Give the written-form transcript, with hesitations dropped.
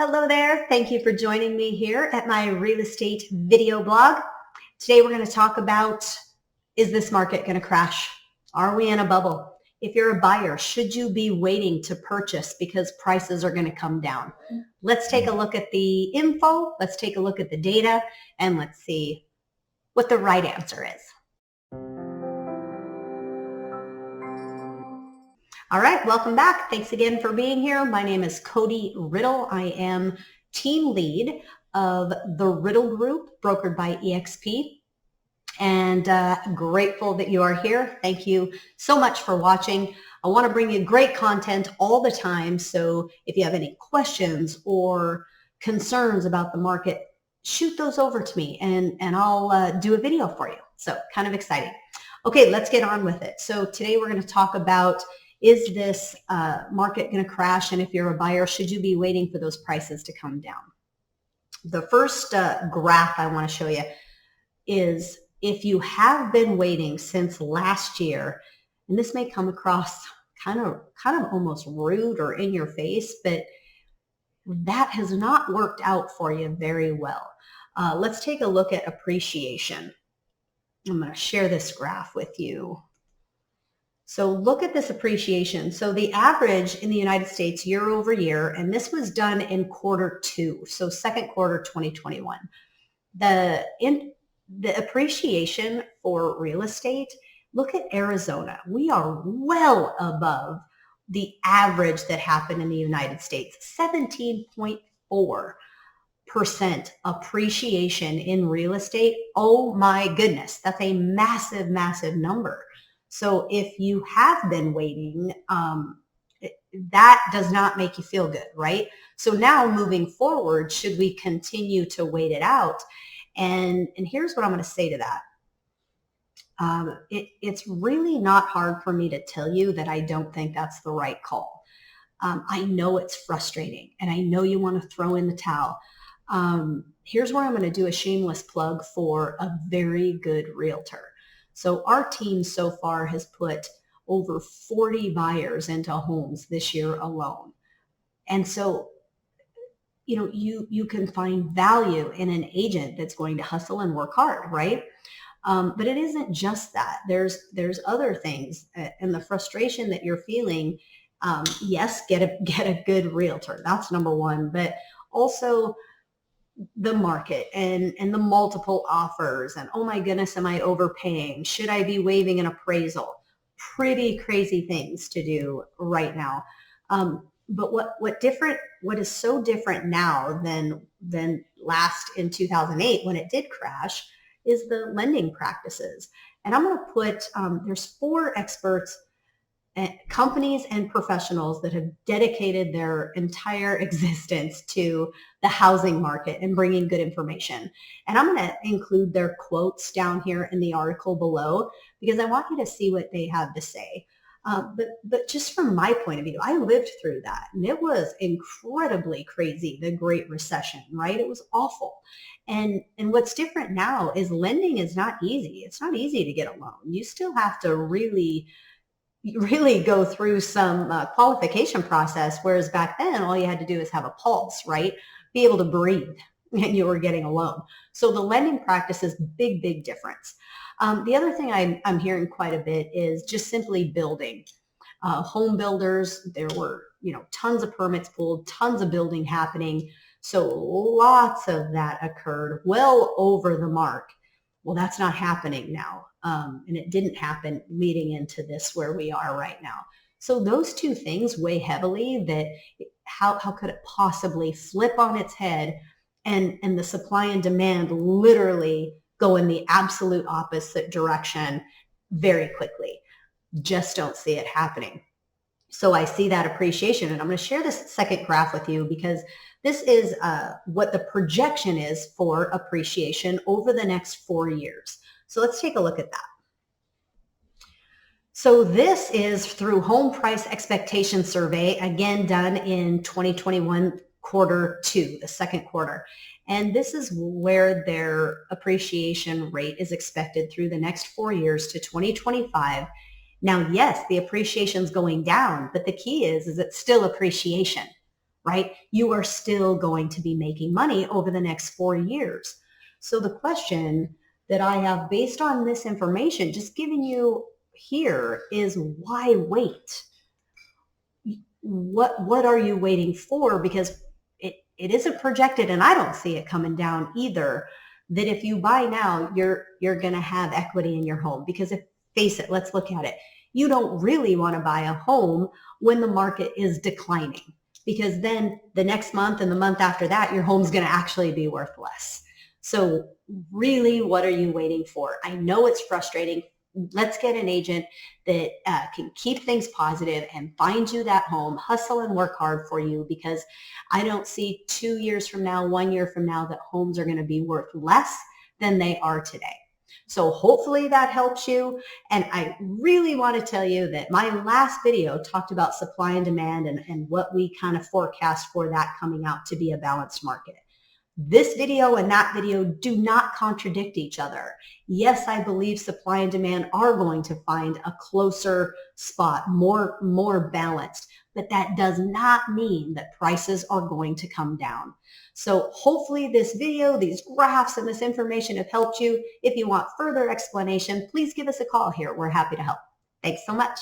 Hello there. Thank you for joining me here at my real estate video blog. Today we're going to talk about, is this market going to crash? Are we in a bubble? If you're a buyer, should you be waiting to purchase because prices are going to come down? Let's take a look at the info. Let's take a look at the data and let's see what the right answer is. All right, welcome back. Thanks again for being here. My name is Kodi Riddle. I am team lead of the Riddle Group, brokered by EXP, and grateful that you are here. Thank you so much for watching. I want to bring you great content all the time, so if you have any questions or concerns about the market, shoot those over to me and I'll do a video for you. So kind of exciting. Okay, let's get on with it. So today we're going to talk about, is this market going to crash? And if you're a buyer, should you be waiting for those prices to come down? The first graph I want to show you is if you have been waiting since last year, and this may come across kind of almost rude or in your face, but that has not worked out for you very well. Let's take a look at appreciation. I'm going to share this graph with you. So look at this appreciation. So the average in the United States year over year, and this was done in Q2, so second quarter 2021. The appreciation for real estate, look at Arizona. We are well above the average that happened in the United States, 17.4% appreciation in real estate. Oh my goodness, that's a massive, massive number. So if you have been waiting, that does not make you feel good, right? So now moving forward, should we continue to wait it out? And here's what I'm going to say to that. It's really not hard for me to tell you that I don't think that's the right call. I know it's frustrating and I know you want to throw in the towel. Here's where I'm going to do a shameless plug for a very good realtor. So our team so far has put over 40 buyers into homes this year alone. And so, you can find value in an agent that's going to hustle and work hard, right? But it isn't just that. There's other things, and the frustration that you're feeling. Yes, get a good realtor. That's number one, but also the market and the multiple offers and, oh my goodness, am I overpaying? Should I be waiving an appraisal? Pretty crazy things to do right now. But what is so different now than last in 2008 when it did crash is the lending practices. And I'm going to put, there's 4 experts, companies and professionals that have dedicated their entire existence to the housing market and bringing good information. And I'm going to include their quotes down here in the article below because I want you to see what they have to say. But just from my point of view, I lived through that and it was incredibly crazy, the Great Recession, right? It was awful. And what's different now is lending is not easy. It's not easy to get a loan. You still have to really go through some qualification process, whereas back then all you had to do is have a pulse, right? Be able to breathe and you were getting a loan. So the lending practice is big difference. The other thing I'm hearing quite a bit is just simply building. Home builders, there were tons of permits pulled, tons of building happening. So lots of that occurred well over the mark. Well, that's not happening now. And it didn't happen leading into this where we are right now. So those two things weigh heavily that how could it possibly flip on its head and the supply and demand literally go in the absolute opposite direction very quickly. Just don't see it happening. So I see that appreciation, and I'm going to share this second graph with you because this is what the projection is for appreciation over the next 4 years. So let's take a look at that. So this is through Home Price Expectation Survey, again done in 2021 Q2, the second quarter. And this is where their appreciation rate is expected through the next 4 years to 2025. Now, yes, the appreciation is going down, but the key is it's still appreciation. right? You are still going to be making money over the next 4 years. So the question that I have based on this information, just giving you here, is why wait? What are you waiting for? Because it isn't projected, and I don't see it coming down either, that if you buy now, you're going to have equity in your home. Because if, face it, let's look at it. You don't really want to buy a home when the market is declining, because then the next month and the month after that, your home's going to actually be worth less. So really, what are you waiting for? I know it's frustrating. Let's get an agent that can keep things positive and find you that home, hustle and work hard for you, because I don't see 2 years from now, 1 year from now, that homes are going to be worth less than they are today. So hopefully that helps you. And I really want to tell you that my last video talked about supply and demand and what we kind of forecast for that coming out to be a balanced market. This video and that video do not contradict each other. Yes, I believe supply and demand are going to find a closer spot, more balanced, but that does not mean that prices are going to come down. So hopefully this video, these graphs, and this information have helped you. If you want further explanation, please give us a call here. We're happy to help. Thanks so much.